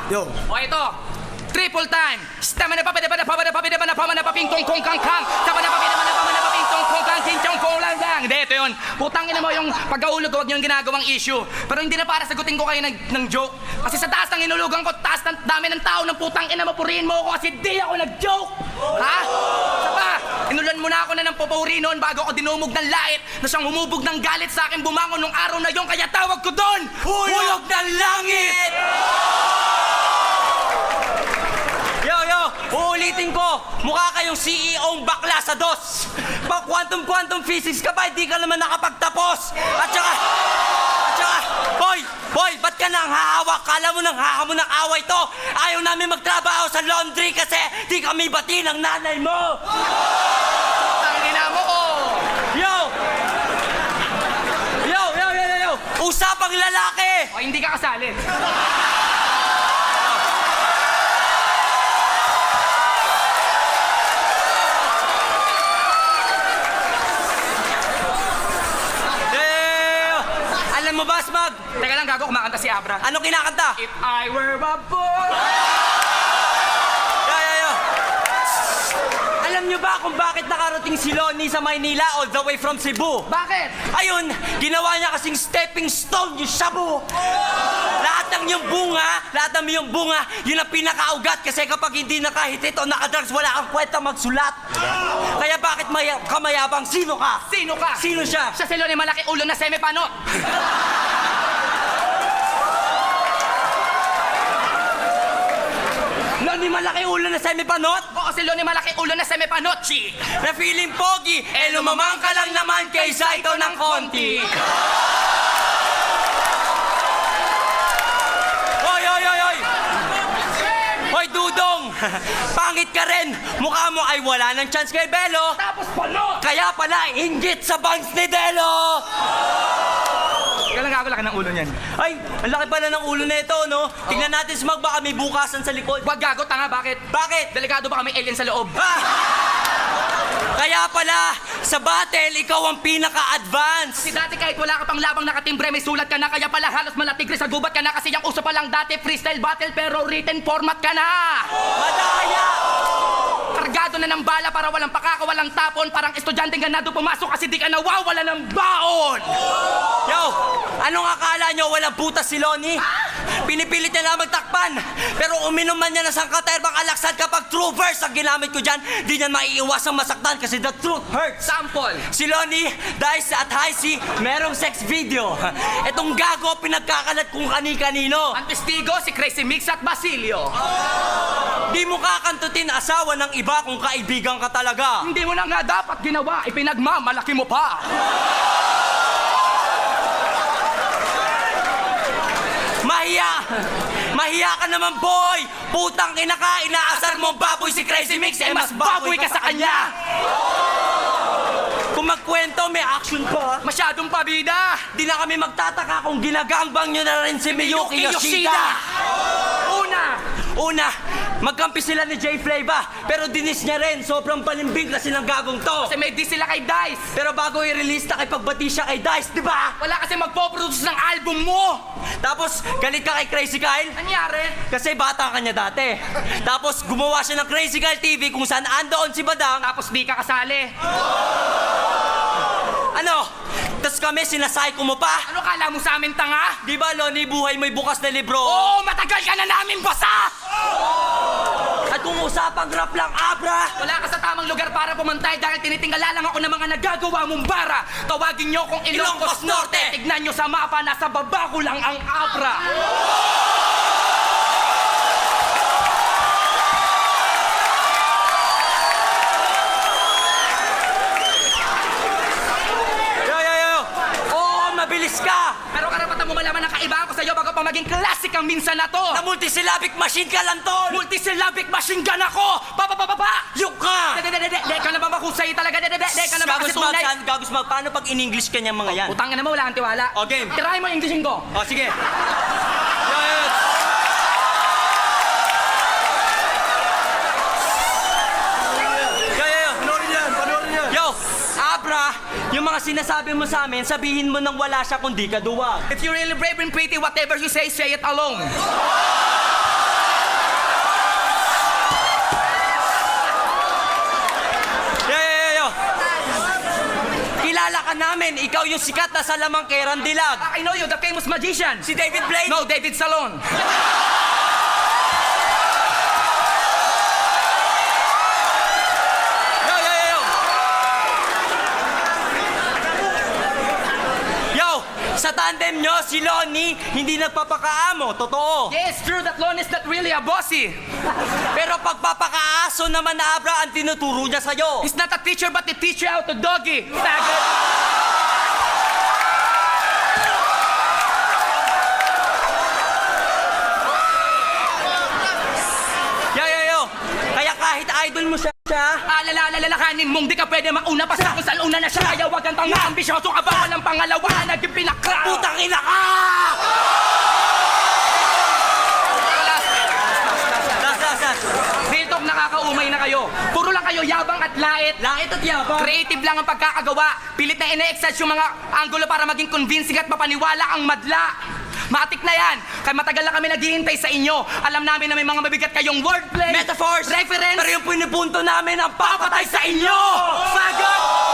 Yo. O ito, triple time. Stama na papida pa na pama na paping tong kong kang kang. Stama na papida pa na pama na paping tong kong kang kinchong kong lang lang. Hindi, ito yun. Putangin na mo yung pagkaulog ko, wag nyo yung ginagawang issue. Pero hindi na para sagutin ko kayo ng joke. Kasi sa taas ng inulugan ko, taas ng dami ng tao ng putang ina mo, purihin mo ako kasi di ako nag-joke. Ha? Saba, inulan mo na ako na ng papuri noon bago ako dinumog ng lait na siyang humubog ng galit sa akin bumangon nung araw na yon, kaya tawag ko doon, Hulog ng Langit! Uulitin ko, mukha kayong CEO-ng bakla sa DOS. Pag quantum physics ka pa, hindi ka naman nakapagtapos. At saka, boy, ba't ka nang hahawak? Kala mo nang hahamon ng away to. Ayaw namin magtrabaho sa laundry kasi di kami bati ng nanay mo. Tangina mo ko. Yo! Usapang lalaki! O, hindi ka kasali. Alam mo ba, Smag? Teka lang, gago, kumakanta si Abra. Ano kinakanta? If I were a boy. Yo. Alam nyo ba kung bakit nakarating si Lonnie sa Maynila all the way from Cebu? Bakit? Ayun, ginawa niya kasing stepping stone yung shabu. Lahat ng yung bunga, yun ang pinakaugat kasi kapag hindi nakahitit o nakadrugs, wala kang kwenta magsulat. Kaya bakit kamayabang? Sino ka? Sino ka? Sino siya? Siya si Lonnie malaki ulo na semipanot. Lonnie malaki ulo na semipanot? Oo, si Lonnie malaki ulo na semipanot, chi. Na feeling pogi, lumamang ka lang naman kaysa ito ng konti. Hoy, Dudong! Pangit ka rin! Mukha mo ay wala ng chance kay Belo! Tapos panot! Kaya pala, inggit sa bangs ni Delo! Kaya lang ako laki ng ulo niyan. Ay, ang laki pala ng ulo nito, no? Tingnan natin, Smag, baka may bukasan sa likod. Wag gago, tanga, bakit? Bakit? Delikado baka may alien sa loob. Kaya pala, sa battle, ikaw ang pinaka-advance. Kasi dati kahit wala ka pang labang nakatimbre, may sulat ka na. Kaya pala halos malatigre sa gubat ka na. Kasi yung uso pa lang dati, freestyle battle, pero written format ka na. Madaya! Kargado na ng bala para walang pakaka, walang tapon. Parang estudyanteng ganado pumasok kasi di ka nawawala ng baon. Yo, anong akala nyo walang butas si Lonnie? Pinipilit niya na magtakpan. Pero uminom man niya ng sangkaterbang alaksad kapag true verse ang ginamit ko dyan, di niyan maiiwasang masaktan kasi the truth hurts. Sample. Si Lonnie, Dice at Heisey, merong sex video. Etong gago, pinagkakalat kung kani-kanino. Ang testigo, si Crazy Mix at Basilio. Di mo kakantutin asawa ng iba kung kaibigan ka talaga. Hindi mo na nga dapat ginawa, ipinagmamalaki mo pa. Mahiya ka naman, boy! Putang ina ka, inaasar mong baboy si Crazy Mix, mas baboy ka sa kanya! Kung magkwento, may action pa. Masyadong pabida! Di na kami magtataka kung ginagangbang nyo na rin si Miyuki Yoshida! Una, magkampi sila ni Jay Flava, pero dinis niya rin, sobrang palimbing kasi ng gagong to. Kasi may diss sila kay Dice. Pero bago i-release, nakipagbati siya kay Dice, di ba? Wala kasi magpo-produce ng album mo. Tapos, galit ka kay Crazy Kyle? Anyari? Kasi bata ka niya dati. Tapos, gumawa siya ng Crazy Kyle TV kung saan andoon si Badang. Tapos, di ka kasali. Ano? Tapos kami, sinasayko mo pa? Ano kala mo sa amin, tanga? Di ba, Lonnie, buhay mo'y bukas na libro? Oo, matagal ka na namin basa! At kung usapang rap lang, Abra! Wala ka sa tamang lugar para pumantay dahil tinitingala lang ako ng mga nagagawa mong bara. Tawagin nyo kung Ilocos Norte. Tignan nyo sa mapa, nasa baba ko lang ang Abra. Mabilis ka! Pero karapatan mo malaman ang kaibahan ko sa'yo bago pa maging classic ang minsan na to! Na multisyllabic machine ka lang, tol! Multisyllabic machine gun ako! Yung ka! De ka na ba mahusay talaga? De ka na ba kasi tunay? Gagos mag, paano pag in-English ka niyang mga yan? Utang na mo, wala kang tiwala. O, game. Tirahin mo Englishin ko. O, sige. Yes! Yo, Abra, yung mga sinasabi mo sa amin, sabihin mo nang wala siya kung di ka duwag. If you're really brave and pretty, whatever you say it alone. namin, ikaw yung sikat na salamangkerang dilag. I know you, the famous magician. Si David Blaine? No, David Salon. Yo, yo, yo, yo. Yo, sa tandem nyo, si Lonnie, hindi nagpapakaamo. Totoo. Yes, true that Lon is not really a bossy. Pero pagpapakaaso naman na Abra ang tinuturo niya sa'yo. He's not a teacher but he teach you how to doggy. Faggot. Yo, yo, yo. Kaya kahit idol mo siya, Alala-alalahanin mong di ka pwede mauna pa sa kung saan una na siya. Kaya wag kang tanga, ambisyoso ka ba? Walang pangalawa, naging pinakra. putang ina ka! Das. Real talk, nakakaumay na kayo. Puro lang kayo yabang at lait. Langit at yabang. Creative lang ang pagkakagawa. Pilit na ine-exercise yung mga angulo para maging convincing at mapaniwala ang madla. Matik na yan. Kaya matagal na kami naghihintay sa inyo. Alam namin na may mga mabigat kayong wordplay, Metaphors, reference. Pero yung pinipunto namin ang papatay sa inyo! Faggot!